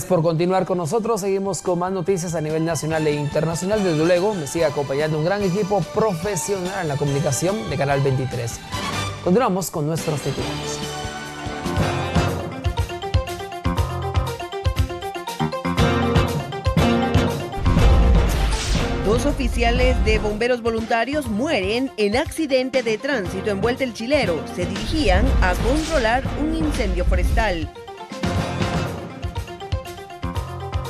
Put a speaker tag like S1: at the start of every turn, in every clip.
S1: Por continuar con nosotros, seguimos con más noticias a nivel nacional e internacional. Desde luego, me sigue acompañando un gran equipo profesional en la comunicación de Canal 23. Continuamos con nuestros titulares.
S2: Dos oficiales de bomberos voluntarios mueren en accidente de tránsito en Vuelta El Chilero. Se dirigían a controlar un incendio forestal.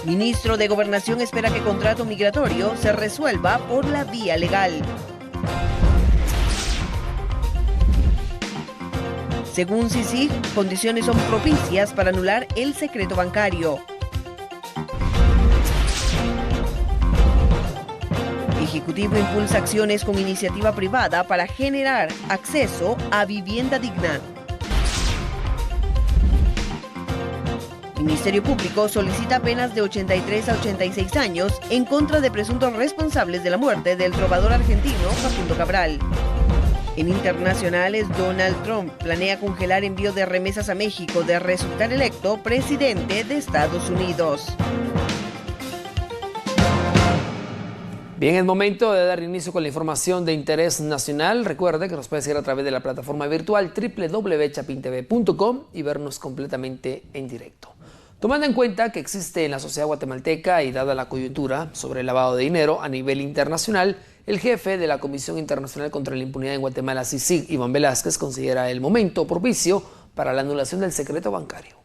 S2: Ministro de Gobernación espera que contrato migratorio se resuelva por la vía legal. Según CICIG, condiciones son propicias para anular el secreto bancario. Ejecutivo impulsa acciones con iniciativa privada para generar acceso a vivienda digna. Ministerio Público solicita penas de 83 a 86 años en contra de presuntos responsables de la muerte del trovador argentino Facundo Cabral. En internacionales, Donald Trump planea congelar envío de remesas a México de resultar electo presidente de Estados Unidos.
S1: Bien, es momento de dar inicio con la información de interés nacional. Recuerde que nos puede seguir a través de la plataforma virtual www.chapintv.com y vernos completamente en directo. Tomando en cuenta que existe en la sociedad guatemalteca y dada la coyuntura sobre el lavado de dinero a nivel internacional, el jefe de la Comisión Internacional contra la Impunidad en Guatemala, CICIG, Iván Velázquez, considera el momento propicio para la anulación del secreto bancario.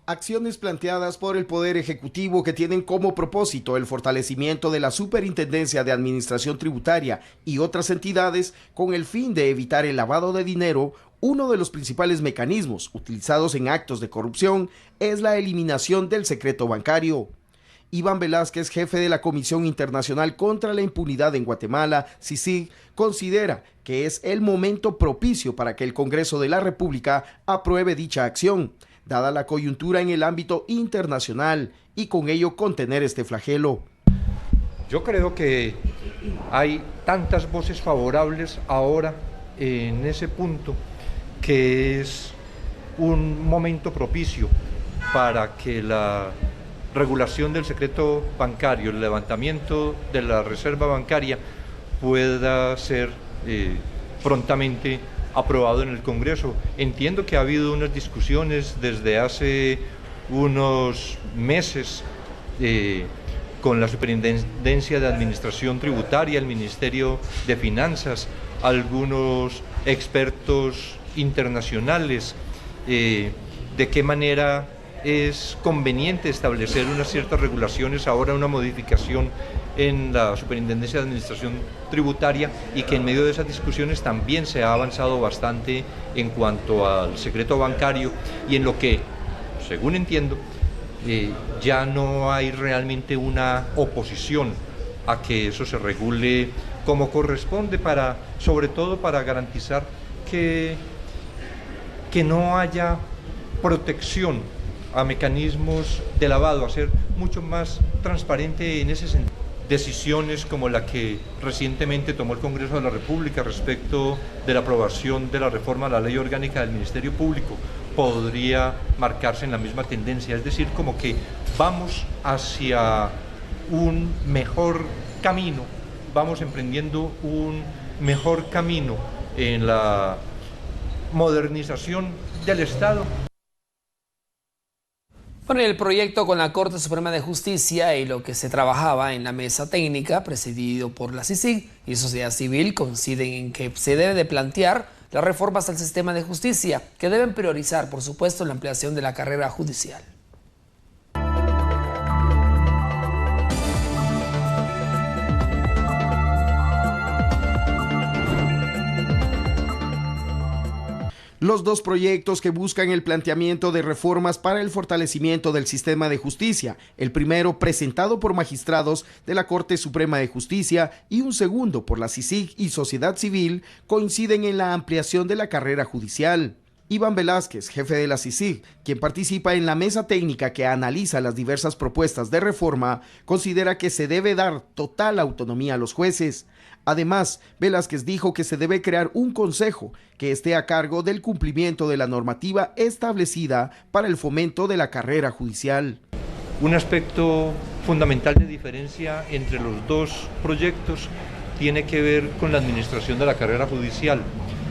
S3: Acciones planteadas por el Poder Ejecutivo que tienen como propósito el fortalecimiento de la Superintendencia de Administración Tributaria y otras entidades con el fin de evitar el lavado de dinero. Uno de los principales mecanismos utilizados en actos de corrupción es la eliminación del secreto bancario. Iván Velázquez, jefe de la Comisión Internacional contra la Impunidad en Guatemala, CICIG, considera que es el momento propicio para que el Congreso de la República apruebe dicha acción, dada la coyuntura en el ámbito internacional y con ello contener este flagelo.
S4: Yo creo que hay tantas voces favorables ahora en ese punto que es un momento propicio para que la regulación del secreto bancario, el levantamiento de la reserva bancaria pueda ser prontamente aprobado en el Congreso. Entiendo que ha habido unas discusiones desde hace unos meses con la Superintendencia de Administración Tributaria, el Ministerio de Finanzas, algunos expertos internacionales, de qué manera es conveniente establecer unas ciertas regulaciones, ahora una modificación en la Superintendencia de Administración Tributaria, y que en medio de esas discusiones también se ha avanzado bastante en cuanto al secreto bancario y en lo que, según entiendo, ya no hay realmente una oposición a que eso se regule como corresponde, sobre todo para garantizar que no haya protección a mecanismos de lavado, a ser mucho más transparente en ese sentido. Decisiones como la que recientemente tomó el Congreso de la República respecto de la aprobación de la reforma a la Ley Orgánica del Ministerio Público podría marcarse en la misma tendencia, es decir, como que vamos hacia un mejor camino, vamos emprendiendo un mejor camino en la modernización del Estado.
S1: Bueno, y el proyecto con la Corte Suprema de Justicia y lo que se trabajaba en la mesa técnica presidido por la CICIG y sociedad civil coinciden en que se debe de plantear las reformas al sistema de justicia que deben priorizar, por supuesto, la ampliación de la carrera judicial.
S3: Los dos proyectos que buscan el planteamiento de reformas para el fortalecimiento del sistema de justicia, el primero presentado por magistrados de la Corte Suprema de Justicia y un segundo por la CICIG y sociedad civil, coinciden en la ampliación de la carrera judicial. Iván Velázquez, jefe de la CICIG, quien participa en la mesa técnica que analiza las diversas propuestas de reforma, considera que se debe dar total autonomía a los jueces. Además, Velázquez dijo que se debe crear un consejo que esté a cargo del cumplimiento de la normativa establecida para el fomento de la carrera judicial.
S4: Un aspecto fundamental de diferencia entre los dos proyectos tiene que ver con la administración de la carrera judicial.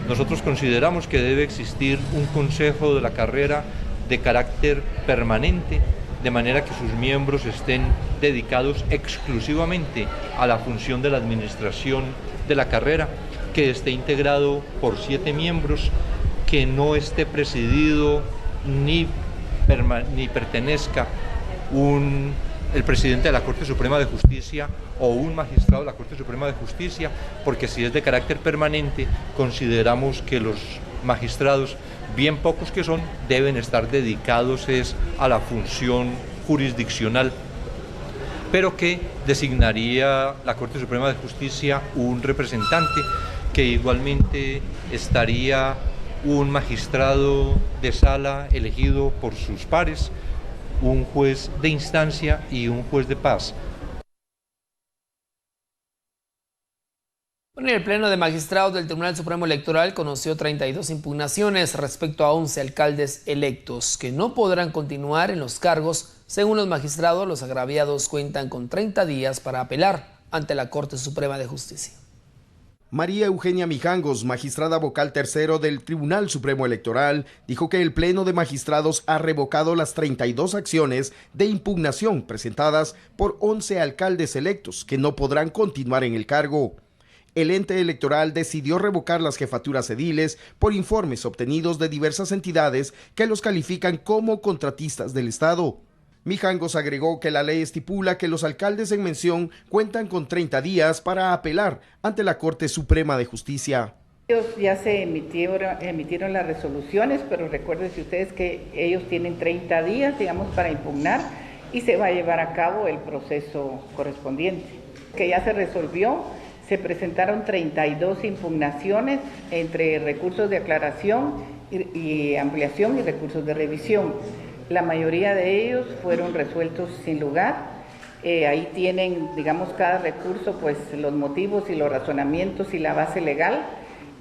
S4: Nosotros consideramos que debe existir un consejo de la carrera de carácter permanente, de manera que sus miembros estén dedicados exclusivamente a la función de la administración de la carrera, que esté integrado por 7 miembros, que no esté presidido ni pertenezca el presidente de la Corte Suprema de Justicia o un magistrado de la Corte Suprema de Justicia, porque si es de carácter permanente, consideramos que los magistrados, bien pocos que son, deben estar dedicados a la función jurisdiccional, pero que designaría la Corte Suprema de Justicia un representante, que igualmente estaría un magistrado de sala elegido por sus pares, un juez de instancia y un juez de paz.
S1: Bueno, el Pleno de Magistrados del Tribunal Supremo Electoral conoció 32 impugnaciones respecto a 11 alcaldes electos que no podrán continuar en los cargos. Según los magistrados, los agraviados cuentan con 30 días para apelar ante la Corte Suprema de Justicia.
S3: María Eugenia Mijangos, magistrada vocal tercero del Tribunal Supremo Electoral, dijo que el Pleno de Magistrados ha revocado las 32 acciones de impugnación presentadas por 11 alcaldes electos que no podrán continuar en el cargo. El ente electoral decidió revocar las jefaturas ediles por informes obtenidos de diversas entidades que los califican como contratistas del Estado. Mijangos agregó que la ley estipula que los alcaldes en mención cuentan con 30 días para apelar ante la Corte Suprema de Justicia.
S5: Ellos ya se emitieron las resoluciones, pero recuérdense ustedes que ellos tienen 30 días, digamos, para impugnar y se va a llevar a cabo el proceso correspondiente. Que ya se resolvió, se presentaron 32 impugnaciones entre recursos de aclaración y ampliación y recursos de revisión. La mayoría de ellos fueron resueltos sin lugar. Ahí tienen, digamos, cada recurso, pues los motivos y los razonamientos y la base legal.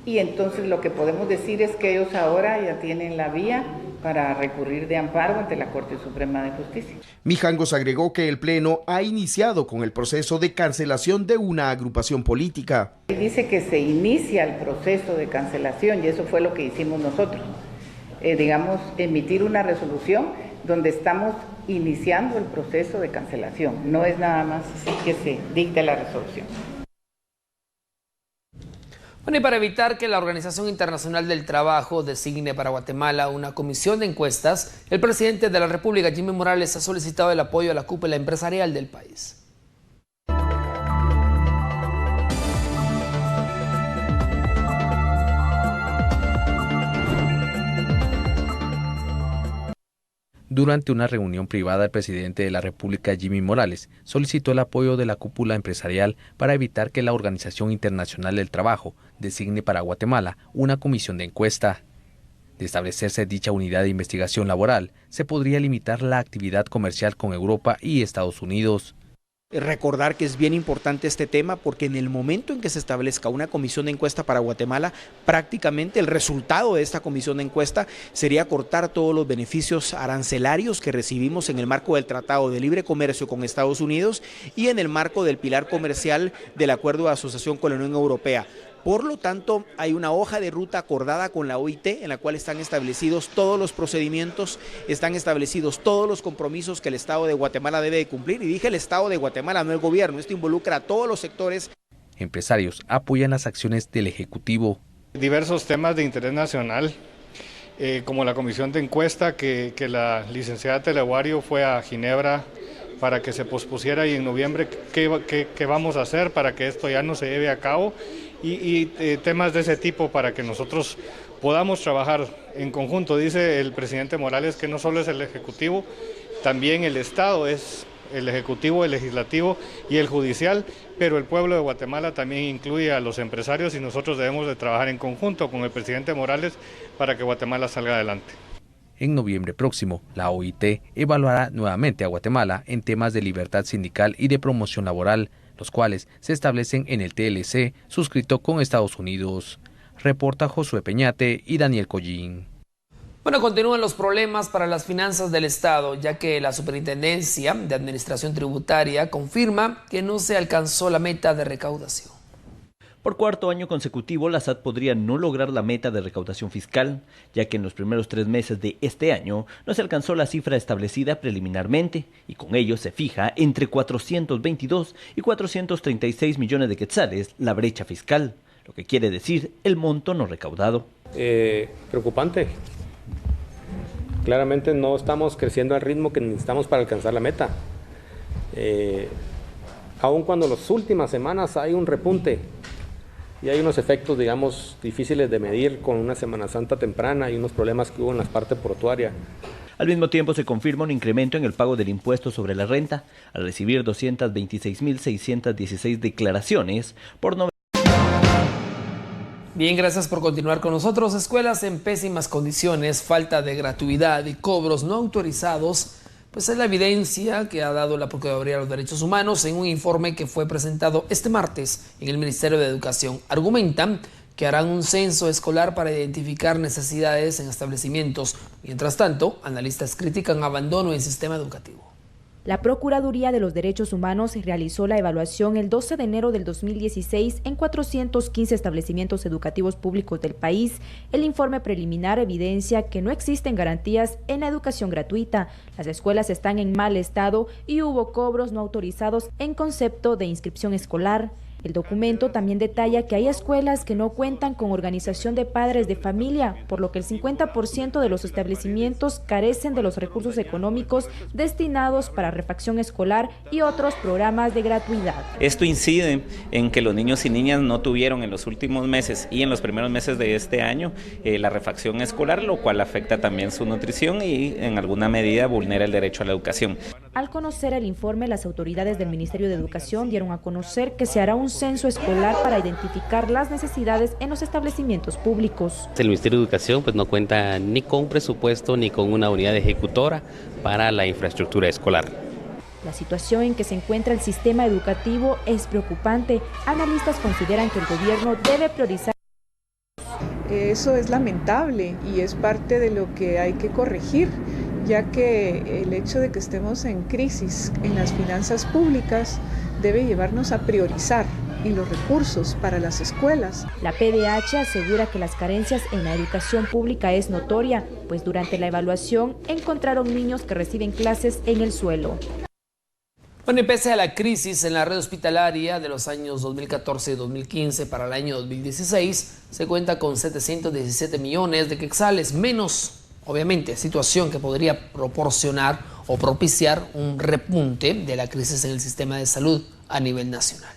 S5: Y entonces lo que podemos decir es que ellos ahora ya tienen la vía para recurrir de amparo ante la Corte Suprema de Justicia.
S3: Mijangos agregó que el Pleno ha iniciado con el proceso de cancelación de una agrupación política.
S5: Dice que se inicia el proceso de cancelación y eso fue lo que hicimos nosotros. Digamos, emitir una resolución donde estamos iniciando el proceso de cancelación. No es nada más así que se dicte la resolución.
S1: Bueno, y para evitar que la Organización Internacional del Trabajo designe para Guatemala una comisión de encuestas, el presidente de la República, Jimmy Morales, ha solicitado el apoyo a la cúpula empresarial del país.
S6: Durante una reunión privada, el presidente de la República, Jimmy Morales, solicitó el apoyo de la cúpula empresarial para evitar que la Organización Internacional del Trabajo designe para Guatemala una comisión de encuesta. De establecerse dicha unidad de investigación laboral, se podría limitar la actividad comercial con Europa y Estados Unidos.
S7: Recordar que es bien importante este tema porque en el momento en que se establezca una comisión de encuesta para Guatemala, prácticamente el resultado de esta comisión de encuesta sería cortar todos los beneficios arancelarios que recibimos en el marco del Tratado de Libre Comercio con Estados Unidos y en el marco del pilar comercial del Acuerdo de Asociación con la Unión Europea. Por lo tanto, hay una hoja de ruta acordada con la OIT en la cual están establecidos todos los procedimientos, están establecidos todos los compromisos que el Estado de Guatemala debe de cumplir. Y dije el Estado de Guatemala, no el gobierno. Esto involucra a todos los sectores.
S6: Empresarios apoyan las acciones del Ejecutivo.
S8: Diversos temas de interés nacional, como la comisión de encuesta que la licenciada Teleguario fue a Ginebra para que se pospusiera y en noviembre qué vamos a hacer para que esto ya no se lleve a cabo. Y temas de ese tipo para que nosotros podamos trabajar en conjunto. Dice el presidente Morales que no solo es el Ejecutivo, también el Estado es el Ejecutivo, el Legislativo y el Judicial, pero el pueblo de Guatemala también incluye a los empresarios y nosotros debemos de trabajar en conjunto con el presidente Morales para que Guatemala salga adelante.
S6: En noviembre próximo, la OIT evaluará nuevamente a Guatemala en temas de libertad sindical y de promoción laboral, los cuales se establecen en el TLC suscrito con Estados Unidos. Reporta Josué Peñate y Daniel Collín.
S1: Bueno, continúan los problemas para las finanzas del Estado, ya que la Superintendencia de Administración Tributaria confirma que no se alcanzó la meta de recaudación.
S9: Por cuarto año consecutivo, la SAT podría no lograr la meta de recaudación fiscal, ya que en los primeros 3 meses de este año no se alcanzó la cifra establecida preliminarmente, y con ello se fija entre 422 y 436 millones de quetzales la brecha fiscal, lo que quiere decir el monto no recaudado.
S10: Preocupante. Claramente no estamos creciendo al ritmo que necesitamos para alcanzar la meta. Aun cuando en las últimas semanas hay un repunte y hay unos efectos, digamos, difíciles de medir con una Semana Santa temprana y unos problemas que hubo en la parte portuaria.
S9: Al mismo tiempo se confirma un incremento en el pago del impuesto sobre la renta, al recibir 226.616 declaraciones por 9.
S1: Bien, gracias por continuar con nosotros. Escuelas en pésimas condiciones, falta de gratuidad y cobros no autorizados, pues es la evidencia que ha dado la Procuraduría de los Derechos Humanos en un informe que fue presentado este martes en el Ministerio de Educación. Argumentan que harán un censo escolar para identificar necesidades en establecimientos. Mientras tanto, analistas critican abandono en sistema educativo.
S11: La Procuraduría de los Derechos Humanos realizó la evaluación el 12 de enero del 2016 en 415 establecimientos educativos públicos del país. El informe preliminar evidencia que no existen garantías en la educación gratuita, las escuelas están en mal estado y hubo cobros no autorizados en concepto de inscripción escolar. El documento también detalla que hay escuelas que no cuentan con organización de padres de familia, por lo que el 50% de los establecimientos carecen de los recursos económicos destinados para refacción escolar y otros programas de gratuidad.
S12: Esto incide en que los niños y niñas no tuvieron en los últimos meses y en los primeros meses de este año la refacción escolar, lo cual afecta también su nutrición y en alguna medida vulnera el derecho a la educación.
S11: Al conocer el informe, las autoridades del Ministerio de Educación dieron a conocer que se hará un censo escolar para identificar las necesidades en los establecimientos públicos.
S13: El Ministerio de Educación no cuenta ni con presupuesto ni con una unidad ejecutora para la infraestructura escolar.
S11: La situación en que se encuentra el sistema educativo es preocupante. Analistas consideran que el gobierno debe priorizar.
S14: Eso es lamentable y es parte de lo que hay que corregir, ya que el hecho de que estemos en crisis en las finanzas públicas debe llevarnos a priorizar y los recursos para las escuelas.
S11: La PDH asegura que las carencias en la educación pública es notoria, pues durante la evaluación encontraron niños que reciben clases en el suelo.
S1: Bueno, y pese a la crisis en la red hospitalaria de los años 2014 y 2015 para el año 2016, se cuenta con 717 millones de quetzales menos, obviamente, situación que podría proporcionar o propiciar un repunte de la crisis en el sistema de salud a nivel nacional.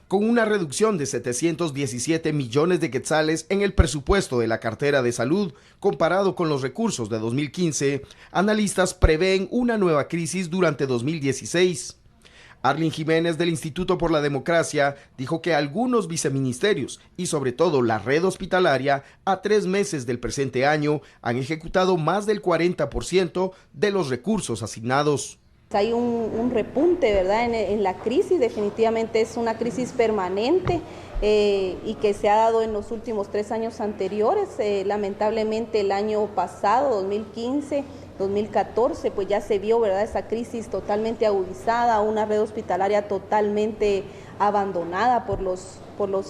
S3: Con una reducción de 717 millones de quetzales en el presupuesto de la cartera de salud comparado con los recursos de 2015, analistas prevén una nueva crisis durante 2016. Arlyn Jiménez del Instituto por la Democracia dijo que algunos viceministerios y sobre todo la red hospitalaria a 3 meses del presente año han ejecutado más del 40% de los recursos asignados.
S15: Hay un repunte, ¿verdad?, en la crisis. Definitivamente es una crisis permanente y que se ha dado en los últimos 3 años anteriores. Lamentablemente el año pasado, 2015, 2014, pues ya se vio, ¿verdad?, esa crisis totalmente agudizada, una red hospitalaria totalmente abandonada por los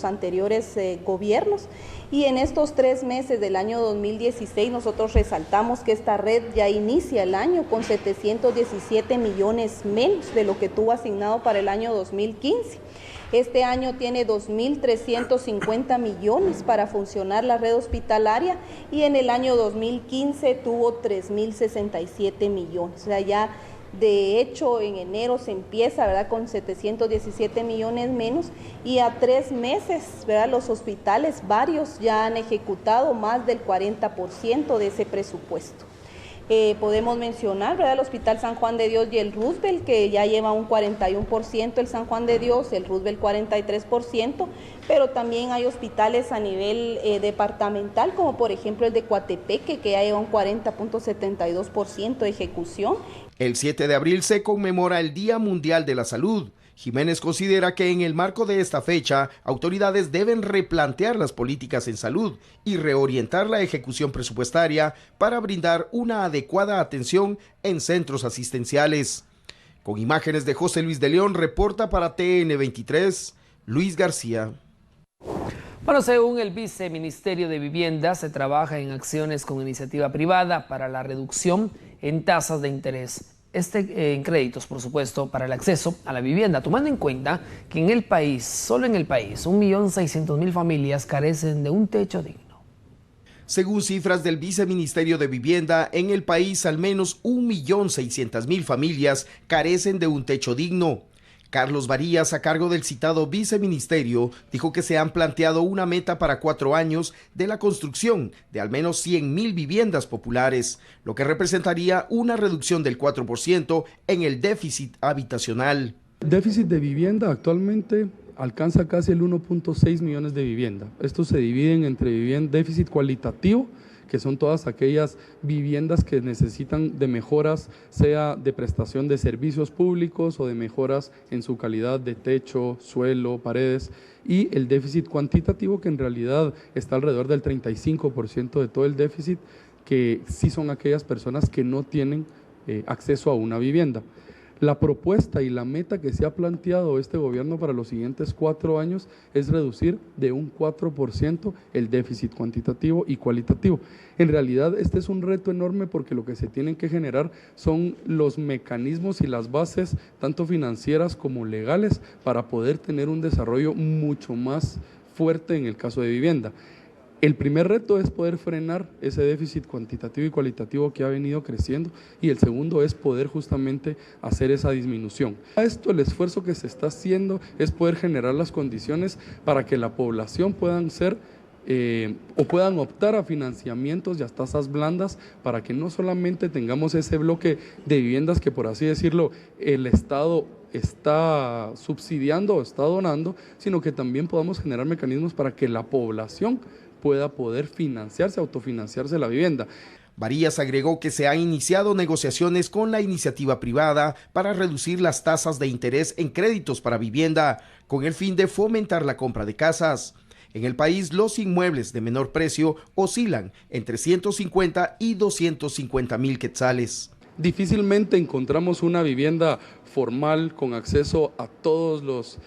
S15: anteriores gobiernos. Y en estos 3 meses del año 2016 nosotros resaltamos que esta red ya inicia el año con 717 millones menos de lo que tuvo asignado para el año 2015. Este año tiene 2.350 millones para funcionar la red hospitalaria y en el año 2015 tuvo 3.067 millones. O sea, ya de hecho en enero se empieza, ¿verdad?, con 717 millones menos y a 3 meses, ¿verdad?, los hospitales varios ya han ejecutado más del 40% de ese presupuesto. Podemos mencionar, ¿verdad?, el Hospital San Juan de Dios y el Roosevelt, que ya lleva un 41% el San Juan de Dios, el Roosevelt 43%, pero también hay hospitales a nivel departamental, como por ejemplo el de Coatepeque, que ya lleva un 40.72% de ejecución.
S3: El 7 de abril se conmemora el Día Mundial de la Salud. Jiménez considera que en el marco de esta fecha, autoridades deben replantear las políticas en salud y reorientar la ejecución presupuestaria para brindar una adecuada atención en centros asistenciales. Con imágenes de José Luis de León, reporta para TN23, Luis García.
S1: Bueno, según el Viceministerio de Vivienda, se trabaja en acciones con iniciativa privada para la reducción en tasas de interés. En créditos, por supuesto, para el acceso a la vivienda, tomando en cuenta que en el país, solo en el país, 1.600.000 familias carecen de un techo digno.
S3: Según cifras del Viceministerio de Vivienda, en el país al menos 1.600.000 familias carecen de un techo digno. Carlos Varías, a cargo del citado viceministerio, dijo que se han planteado una meta para 4 años de la construcción de al menos 100.000 viviendas populares, lo que representaría una reducción del 4% en el déficit habitacional.
S16: El déficit de vivienda actualmente alcanza casi el 1.6 millones de viviendas. Estos se dividen entre déficit cualitativo, que son todas aquellas viviendas que necesitan de mejoras, sea de prestación de servicios públicos o de mejoras en su calidad de techo, suelo, paredes, y el déficit cuantitativo, que en realidad está alrededor del 35% de todo el déficit, que sí son aquellas personas que no tienen acceso a una vivienda. La propuesta y la meta que se ha planteado este gobierno para los siguientes 4 años es reducir de un 4% el déficit cuantitativo y cualitativo. En realidad este es un reto enorme porque lo que se tienen que generar son los mecanismos y las bases, tanto financieras como legales, para poder tener un desarrollo mucho más fuerte en el caso de vivienda. El primer reto es poder frenar ese déficit cuantitativo y cualitativo que ha venido creciendo, y el segundo es poder justamente hacer esa disminución. A esto, el esfuerzo que se está haciendo es poder generar las condiciones para que la población puedan optar a financiamientos y a tasas blandas, para que no solamente tengamos ese bloque de viviendas que, por así decirlo, el Estado está subsidiando o está donando, sino que también podamos generar mecanismos para que la población pueda poder autofinanciarse la vivienda.
S3: Varías agregó que se han iniciado negociaciones con la iniciativa privada para reducir las tasas de interés en créditos para vivienda, con el fin de fomentar la compra de casas. En el país, los inmuebles de menor precio oscilan entre 150 y 250.000 quetzales.
S16: Difícilmente encontramos una vivienda formal con acceso a todos los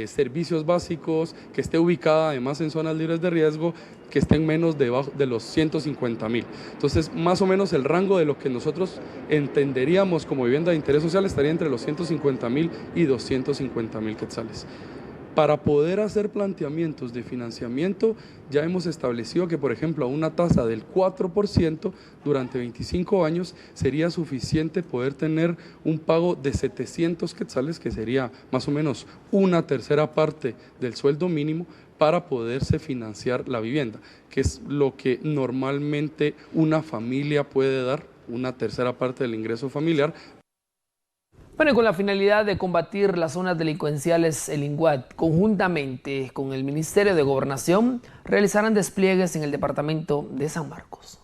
S16: servicios básicos, que esté ubicada además en zonas libres de riesgo, que estén menos debajo de los 150.000. Entonces, más o menos el rango de lo que nosotros entenderíamos como vivienda de interés social estaría entre los 150.000 y 250.000 quetzales. Para poder hacer planteamientos de financiamiento, ya hemos establecido que, por ejemplo, a una tasa del 4% durante 25 años sería suficiente poder tener un pago de 700 quetzales, que sería más o menos una tercera parte del sueldo mínimo, para poderse financiar la vivienda, que es lo que normalmente una familia puede dar, una tercera parte del ingreso familiar.
S1: Bueno, y con la finalidad de combatir las zonas delincuenciales, el INGUAT, conjuntamente con el Ministerio de Gobernación, realizarán despliegues en el departamento de San Marcos.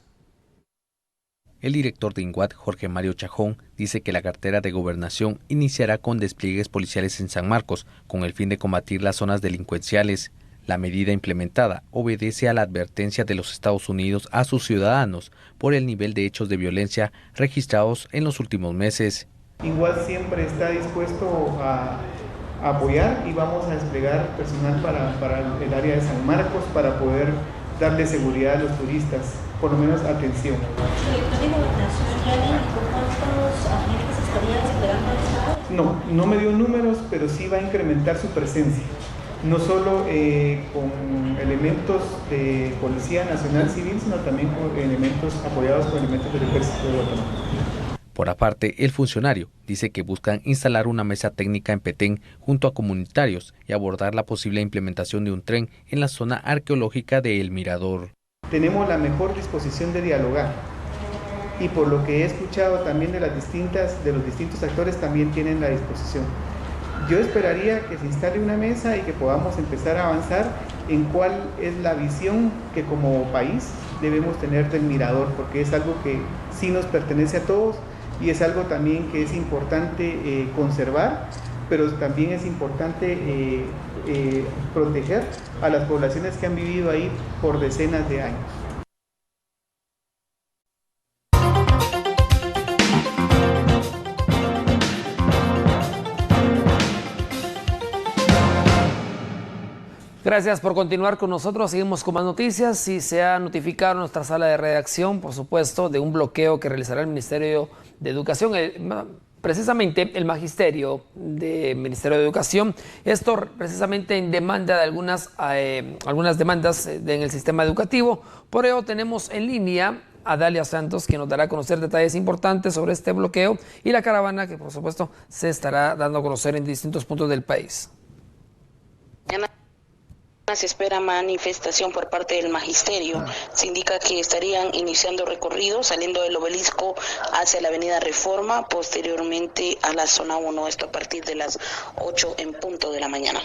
S6: El director de INGUAT, Jorge Mario Chajón, dice que la cartera de Gobernación iniciará con despliegues policiales en San Marcos, con el fin de combatir las zonas delincuenciales. La medida implementada obedece a la advertencia de los Estados Unidos a sus ciudadanos por el nivel de hechos de violencia registrados en los últimos meses.
S17: INGUAT siempre está dispuesto a apoyar y vamos a desplegar personal para el área de San Marcos para poder darle seguridad a los turistas, por lo menos atención. No me dio números, pero sí va a incrementar su presencia, no solo con elementos de Policía Nacional Civil, sino también con elementos apoyados por elementos del Ejército de Guatemala.
S6: Por aparte, el funcionario dice que buscan instalar una mesa técnica en Petén junto a comunitarios y abordar la posible implementación de un tren en la zona arqueológica de El Mirador.
S17: Tenemos la mejor disposición de dialogar y por lo que he escuchado también de los distintos actores también tienen la disposición. Yo esperaría que se instale una mesa y que podamos empezar a avanzar en cuál es la visión que como país debemos tener del Mirador, porque es algo que sí nos pertenece a todos y es algo también que es importante conservar, pero también es importante proteger a las poblaciones que han vivido ahí por decenas de años.
S1: Gracias por continuar con nosotros. Seguimos con más noticias y se ha notificado en nuestra sala de redacción, por supuesto, de un bloqueo que realizará el Ministerio de Educación, precisamente el Magisterio del Ministerio de Educación. Esto precisamente en demanda de algunas demandas en el sistema educativo. Por ello tenemos en línea a Dalia Santos, que nos dará a conocer detalles importantes sobre este bloqueo y la caravana que, por supuesto, se estará dando a conocer en distintos puntos del país.
S18: Se espera manifestación por parte del Magisterio. Se indica que estarían iniciando recorrido saliendo del Obelisco hacia la avenida Reforma, posteriormente a la zona 1, esto a partir de las 8 en punto de la mañana.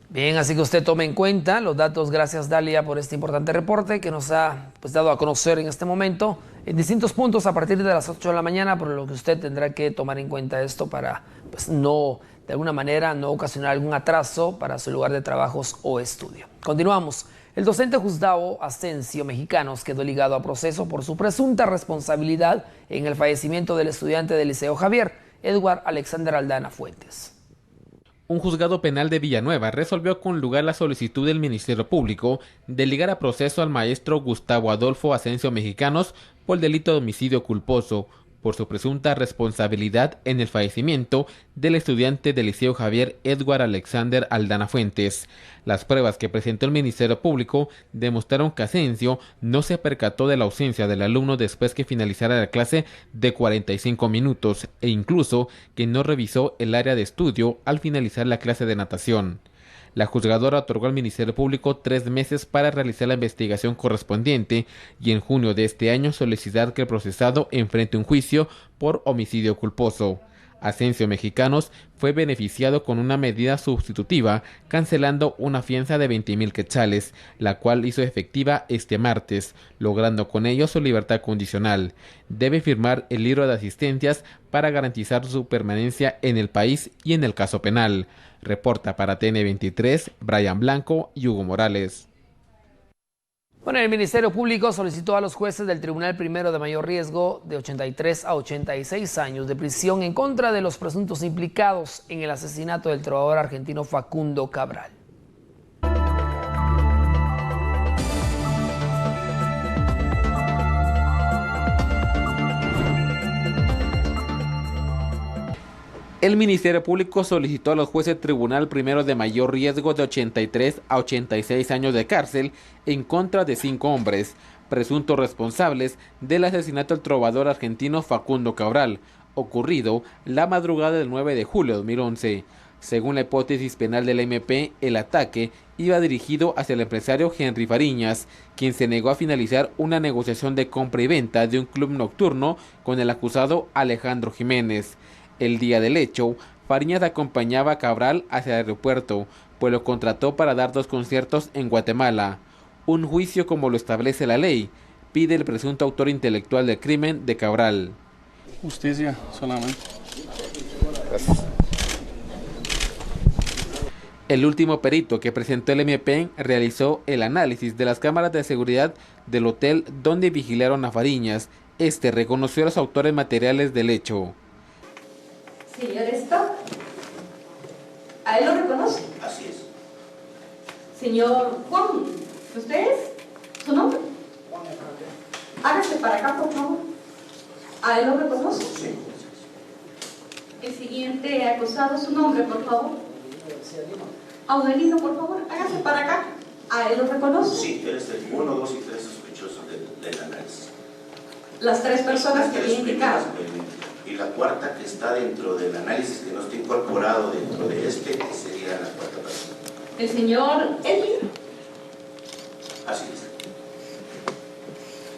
S1: Bien, así que usted tome en cuenta los datos. Gracias, Dalia, por este importante reporte que nos ha dado a conocer en este momento en distintos puntos a partir de las 8 de la mañana, por lo que usted tendrá que tomar en cuenta esto para no, de alguna manera, no ocasionar algún atraso para su lugar de trabajos o estudio. Continuamos. El docente Gustavo Asensio Mexicanos quedó ligado a proceso por su presunta responsabilidad en el fallecimiento del estudiante del Liceo Javier, Edward Alexander Aldana Fuentes.
S19: Un juzgado penal de Villanueva resolvió con lugar la solicitud del Ministerio Público de ligar a proceso al maestro Gustavo Adolfo Asensio Mexicanos por el delito de homicidio culposo, por su presunta responsabilidad en el fallecimiento del estudiante del Liceo Javier Edward Alexander Aldana Fuentes. Las pruebas que presentó el Ministerio Público demostraron que Asensio no se percató de la ausencia del alumno después que finalizara la clase de 45 minutos e incluso que no revisó el área de estudio al finalizar la clase de natación. La juzgadora otorgó al Ministerio Público 3 meses para realizar la investigación correspondiente y en junio de este año solicitar que el procesado enfrente un juicio por homicidio culposo. Asensio Mexicanos fue beneficiado con una medida sustitutiva, cancelando una fianza de 20,000 quetzales, la cual hizo efectiva este martes, logrando con ello su libertad condicional. Debe firmar el libro de asistencias para garantizar su permanencia en el país y en el caso penal. Reporta para TN23, Brian Blanco y Hugo Morales.
S1: Bueno, el Ministerio Público solicitó a los jueces del Tribunal Primero de Mayor Riesgo de 83 a 86 años de prisión en contra de los presuntos implicados en el asesinato del trovador argentino Facundo Cabral.
S19: El Ministerio Público solicitó a los jueces del Tribunal Primero de Mayor Riesgo de 83 a 86 años de cárcel en contra de 5 hombres, presuntos responsables del asesinato del trovador argentino Facundo Cabral, ocurrido la madrugada del 9 de julio de 2011. Según la hipótesis penal de la MP, el ataque iba dirigido hacia el empresario Henry Fariñas, quien se negó a finalizar una negociación de compra y venta de un club nocturno con el acusado Alejandro Jiménez. El día del hecho, Fariñas acompañaba a Cabral hacia el aeropuerto, pues lo contrató para dar 2 conciertos en Guatemala. Un juicio como lo establece la ley, pide el presunto autor intelectual del crimen de Cabral.
S20: Justicia, solamente.
S19: Gracias. El último perito que presentó el MP realizó el análisis de las cámaras de seguridad del hotel donde vigilaron a Fariñas. Este reconoció a los autores materiales del hecho.
S21: Señor Stock, ¿a él lo reconoce?
S22: Así es.
S21: Señor Juan, ¿usted es? ¿Su nombre? Hágase para acá, por favor. ¿A él lo reconoce?
S22: Sí.
S21: El siguiente acusado, su nombre, por favor. Aurelino, por favor, hágase para acá. ¿A él lo reconoce?
S22: Sí, eres el 1, 2 y 3 sospechosos del análisis.
S21: Las 3 personas que había indicado.
S22: Y la cuarta que está dentro del análisis, que no está incorporado dentro de este, que sería la cuarta persona.
S21: El señor Edwin.
S22: Así es.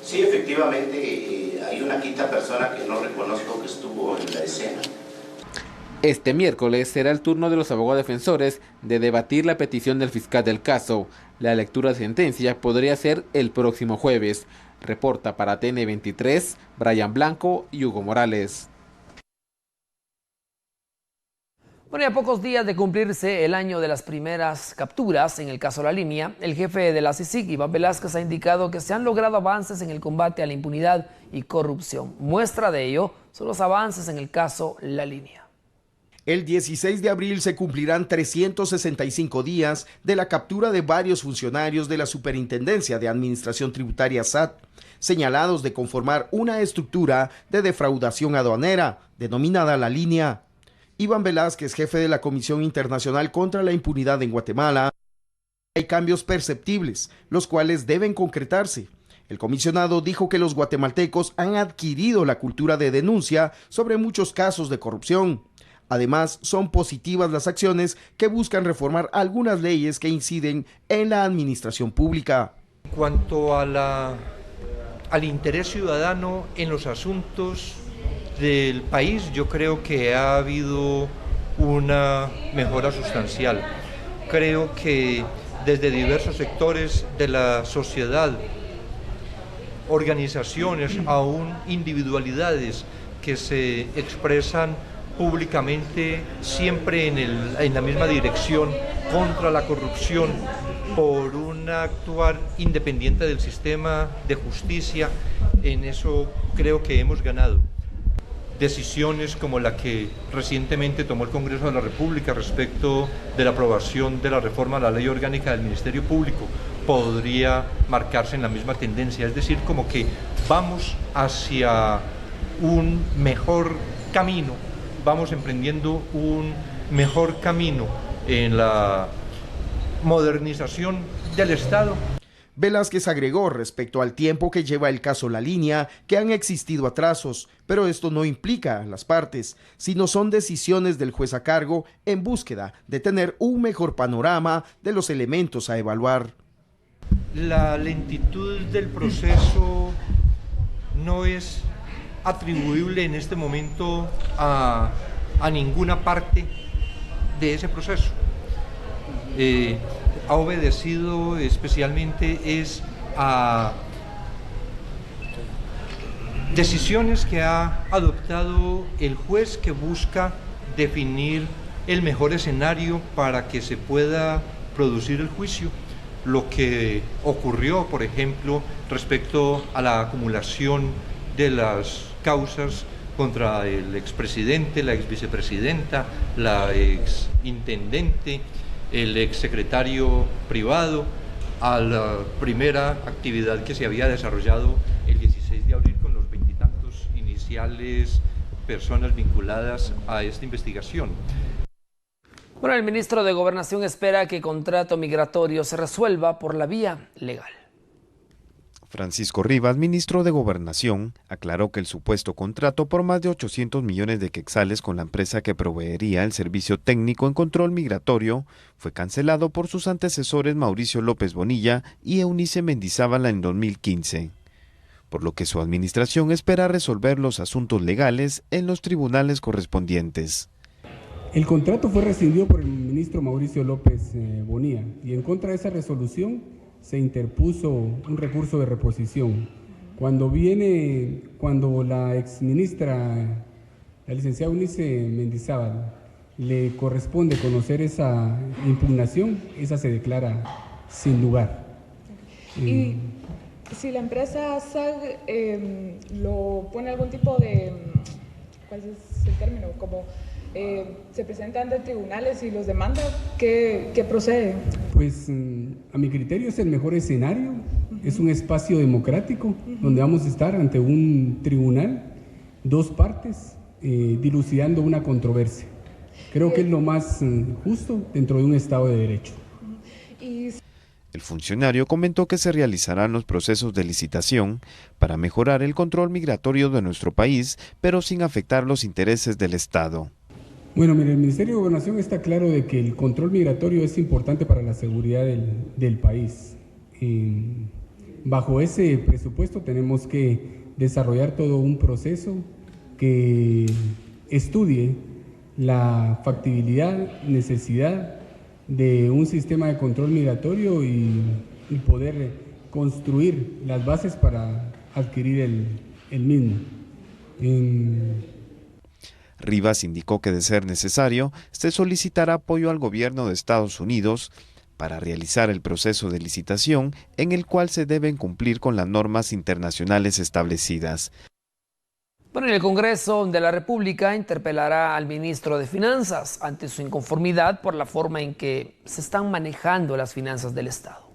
S22: Sí, efectivamente, hay una quinta persona que no reconozco que estuvo en la escena.
S19: Este miércoles será el turno de los abogados defensores de debatir la petición del fiscal del caso. La lectura de sentencia podría ser el próximo jueves. Reporta para TN23, Brian Blanco y Hugo Morales.
S1: Bueno, y a pocos días de cumplirse el año de las primeras capturas en el caso La Línea, el jefe de la CICIG, Iván Velázquez, ha indicado que se han logrado avances en el combate a la impunidad y corrupción. Muestra de ello son los avances en el caso La Línea.
S3: El 16 de abril se cumplirán 365 días de la captura de varios funcionarios de la Superintendencia de Administración Tributaria SAT, señalados de conformar una estructura de defraudación aduanera, denominada La Línea. Iván Velázquez, jefe de la Comisión Internacional contra la Impunidad en Guatemala, hay cambios perceptibles, los cuales deben concretarse. El comisionado dijo que los guatemaltecos han adquirido la cultura de denuncia sobre muchos casos de corrupción. Además, son positivas las acciones que buscan reformar algunas leyes que inciden en la administración pública.
S2: En cuanto a al interés ciudadano en los asuntos del país, yo creo que ha habido una mejora sustancial. Creo que desde diversos sectores de la sociedad, organizaciones, aún individualidades que se expresan públicamente siempre en la misma dirección contra la corrupción, por un actuar independiente del sistema de justicia, en eso creo que hemos ganado. Decisiones como la que recientemente tomó el Congreso de la República respecto de la aprobación de la reforma a la Ley Orgánica del Ministerio Público podría marcarse en la misma tendencia, es decir, como que vamos hacia un mejor camino, vamos emprendiendo un mejor camino en la modernización del Estado.
S3: Velázquez agregó respecto al tiempo que lleva el caso La Línea que han existido atrasos, pero esto no implica a las partes, sino son decisiones del juez a cargo en búsqueda de tener un mejor panorama de los elementos a evaluar.
S2: La lentitud del proceso no es atribuible en este momento a ninguna parte de ese proceso. Ha obedecido especialmente a decisiones que ha adoptado el juez, que busca definir el mejor escenario para que se pueda producir el juicio. Lo que ocurrió, por ejemplo, respecto a la acumulación de las causas contra el expresidente, la exvicepresidenta, la exintendente, el exsecretario privado, a la primera actividad que se había desarrollado el 16 de abril con los 20 y tantos iniciales personas vinculadas a esta investigación.
S1: Bueno, el ministro de Gobernación espera que el contrato migratorio se resuelva por la vía legal.
S4: Francisco Rivas, ministro de Gobernación, aclaró que el supuesto contrato por más de 800 millones de quetzales con la empresa que proveería el servicio técnico en control migratorio fue cancelado por sus antecesores Mauricio López Bonilla y Eunice Mendizábal en 2015, por lo que su administración espera resolver los asuntos legales en los tribunales correspondientes.
S23: El contrato fue rescindido por el ministro Mauricio López Bonilla y en contra de esa resolución se interpuso un recurso de reposición. Cuando la exministra, la licenciada Eunice Mendizábal, le corresponde conocer esa impugnación, esa se declara sin lugar.
S14: Y si la empresa SAG lo pone algún tipo de, ¿cuál es el término? Como se presenta ante tribunales y los demanda, ¿qué procede?
S23: Pues a mi criterio es el mejor escenario, es un espacio democrático donde vamos a estar ante un tribunal, dos partes, dilucidando una controversia. Creo que es lo más justo dentro de un Estado de Derecho.
S4: El funcionario comentó que se realizarán los procesos de licitación para mejorar el control migratorio de nuestro país, pero sin afectar los intereses del Estado.
S23: Bueno, mire, el Ministerio de Gobernación está claro de que el control migratorio es importante para la seguridad del país. Bajo ese presupuesto tenemos que desarrollar todo un proceso que estudie la factibilidad, necesidad de un sistema de control migratorio y poder construir las bases para adquirir el mismo.
S4: Rivas indicó que de ser necesario, se solicitará apoyo al gobierno de Estados Unidos para realizar el proceso de licitación en el cual se deben cumplir con las normas internacionales establecidas.
S1: Bueno, el Congreso de la República interpelará al ministro de Finanzas ante su inconformidad por la forma en que se están manejando las finanzas del Estado.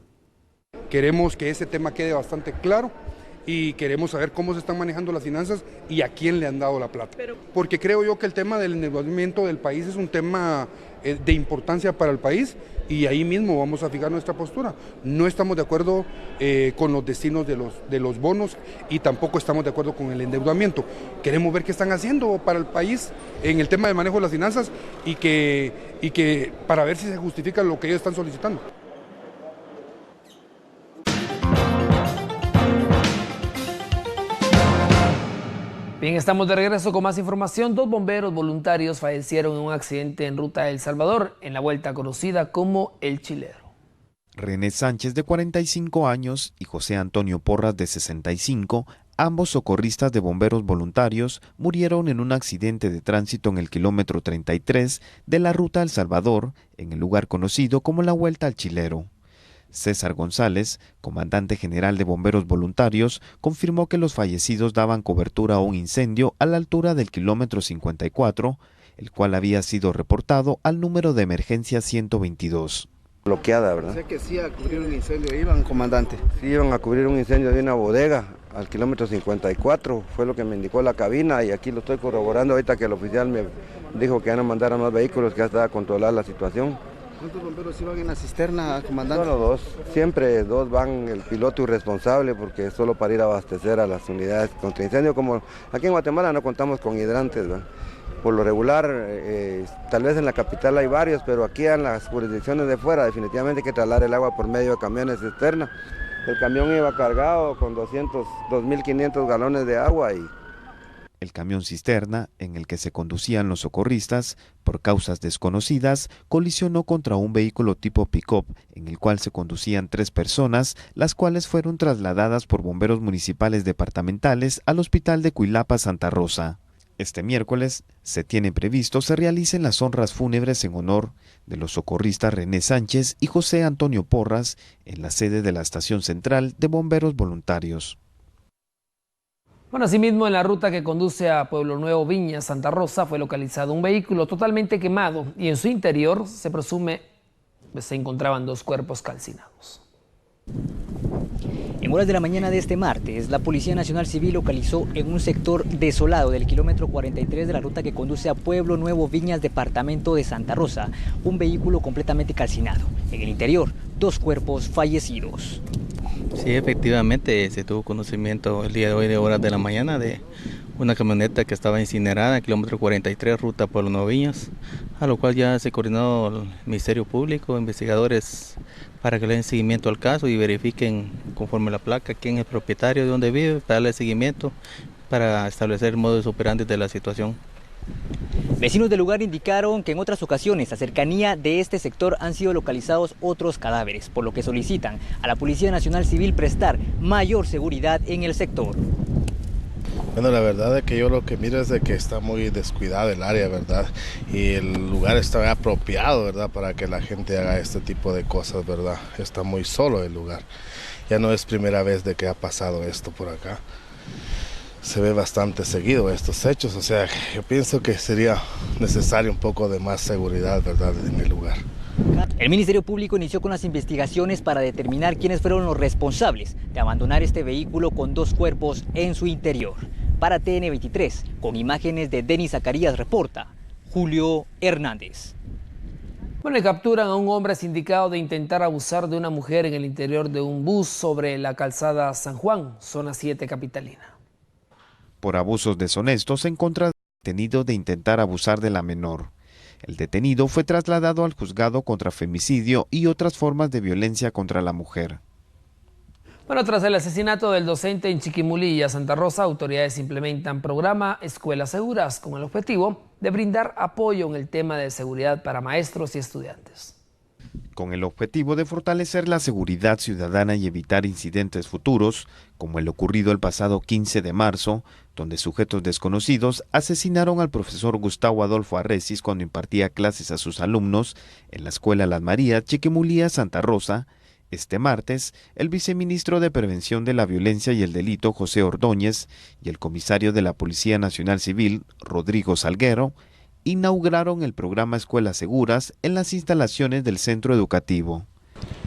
S5: Queremos que ese tema quede bastante claro y queremos saber cómo se están manejando las finanzas y a quién le han dado la plata. Porque creo yo que el tema del endeudamiento del país es un tema de importancia para el país y ahí mismo vamos a fijar nuestra postura. No estamos de acuerdo con los destinos de los bonos y tampoco estamos de acuerdo con el endeudamiento. Queremos ver qué están haciendo para el país en el tema del manejo de las finanzas y que para ver si se justifica lo que ellos están solicitando.
S1: Bien, estamos de regreso con más información. 2 bomberos voluntarios fallecieron en un accidente en ruta a El Salvador, en la vuelta conocida como El Chilero.
S4: René Sánchez, de 45 años, y José Antonio Porras, de 65, ambos socorristas de bomberos voluntarios, murieron en un accidente de tránsito en el kilómetro 33 de la ruta a El Salvador, en el lugar conocido como la Vuelta al Chilero. César González, comandante general de bomberos voluntarios, confirmó que los fallecidos daban cobertura a un incendio a la altura del kilómetro 54, el cual había sido reportado al número de emergencia 122.
S7: Bloqueada, ¿verdad?
S8: Sé que sí, a cubrir un incendio iban, comandante.
S7: Sí, iban a cubrir un incendio de una bodega al kilómetro 54, fue lo que me indicó la cabina y aquí lo estoy corroborando ahorita que el oficial me dijo que ya no mandaran más vehículos, que ya estaba a controlar la situación.
S8: ¿Cuántos bomberos iban en la cisterna, comandante?
S7: Solo 2, siempre 2 van, el piloto irresponsable porque es solo para ir a abastecer a las unidades contra incendio, como aquí en Guatemala no contamos con hidrantes, ¿verdad? Por lo regular, tal vez en la capital hay varios, pero aquí en las jurisdicciones de fuera definitivamente hay que trasladar el agua por medio de camiones cisterna. El camión iba cargado con 2.500 galones de agua y...
S4: El camión cisterna, en el que se conducían los socorristas, por causas desconocidas, colisionó contra un vehículo tipo pick-up, en el cual se conducían 3 personas, las cuales fueron trasladadas por bomberos municipales departamentales al hospital de Cuilapa, Santa Rosa. Este miércoles se tiene previsto se realicen las honras fúnebres en honor de los socorristas René Sánchez y José Antonio Porras en la sede de la Estación Central de Bomberos Voluntarios.
S1: Bueno, asimismo, en la ruta que conduce a Pueblo Nuevo, Viña, Santa Rosa, fue localizado un vehículo totalmente quemado y en su interior se presume se encontraban 2 cuerpos calcinados.
S24: En horas de la mañana de este martes, la Policía Nacional Civil localizó en un sector desolado del kilómetro 43 de la ruta que conduce a Pueblo Nuevo, Viñas, departamento de Santa Rosa, un vehículo completamente calcinado. En el interior, 2 cuerpos fallecidos.
S25: Sí, efectivamente se tuvo conocimiento el día de hoy de horas de la mañana de una camioneta que estaba incinerada en el kilómetro 43, ruta Pueblo Nuevo Viñas, a lo cual ya se coordinó el Ministerio Público, investigadores, para que le den seguimiento al caso y verifiquen conforme la placa quién es el propietario, de dónde vive, para darle seguimiento, para establecer el modus operandi de la situación.
S24: Vecinos del lugar indicaron que en otras ocasiones a cercanía de este sector han sido localizados otros cadáveres, por lo que solicitan a la Policía Nacional Civil prestar mayor seguridad en el sector.
S26: Bueno, la verdad es que yo lo que miro es de que está muy descuidado el área, ¿verdad? Y el lugar está apropiado, ¿verdad? Para que la gente haga este tipo de cosas, ¿verdad? Está muy solo el lugar. Ya no es primera vez de que ha pasado esto por acá. Se ve bastante seguido estos hechos, o sea, yo pienso que sería necesario un poco de más seguridad, ¿verdad?, en el lugar.
S24: El Ministerio Público inició con las investigaciones para determinar quiénes fueron los responsables de abandonar este vehículo con 2 cuerpos en su interior. Para TN23, con imágenes de Denis Zacarías, reporta Julio Hernández.
S1: Bueno, y capturan a un hombre sindicado de intentar abusar de una mujer en el interior de un bus sobre la calzada San Juan, zona 7 capitalina.
S4: Por abusos deshonestos en contra del detenido de intentar abusar de la menor. El detenido fue trasladado al juzgado contra femicidio y otras formas de violencia contra la mujer.
S1: Bueno, tras el asesinato del docente en Chiquimulilla, Santa Rosa, autoridades implementan programa Escuelas Seguras con el objetivo de brindar apoyo en el tema de seguridad para maestros y estudiantes.
S4: con el objetivo de fortalecer la seguridad ciudadana y evitar incidentes futuros, como el ocurrido el pasado 15 de marzo, donde sujetos desconocidos asesinaron al profesor Gustavo Adolfo Arrecis cuando impartía clases a sus alumnos en la Escuela Las Marías, Chiquimulía, Santa Rosa. Este martes, el viceministro de Prevención de la Violencia y el Delito, José Ordóñez, y el comisario de la Policía Nacional Civil, Rodrigo Salguero, inauguraron el programa Escuelas Seguras en las instalaciones del centro educativo.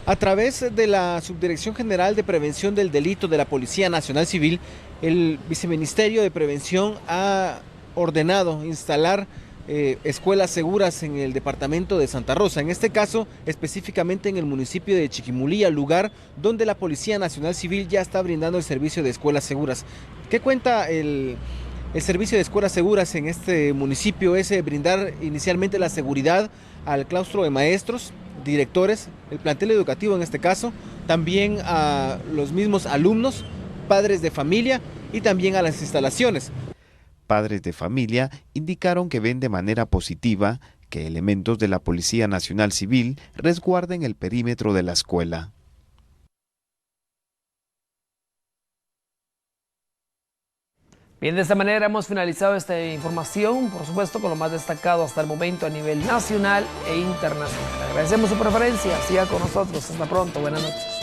S9: A través de la Subdirección General de Prevención del Delito de la Policía Nacional Civil, el Viceministerio de Prevención ha ordenado instalar escuelas seguras en el departamento de Santa Rosa, en este caso específicamente en el municipio de Chiquimulía, lugar donde la Policía Nacional Civil ya está brindando el servicio de escuelas seguras. ¿Qué cuenta el servicio de escuelas seguras en este municipio? Es brindar inicialmente la seguridad al claustro de maestros, directores, el plantel educativo en este caso, también a los mismos alumnos, padres de familia y también a las instalaciones.
S4: Padres de familia indicaron que ven de manera positiva que elementos de la Policía Nacional Civil resguarden el perímetro de la escuela.
S1: Bien, de esta manera hemos finalizado esta información, por supuesto con lo más destacado hasta el momento a nivel nacional e internacional. Agradecemos su preferencia, siga con nosotros, hasta pronto, buenas noches.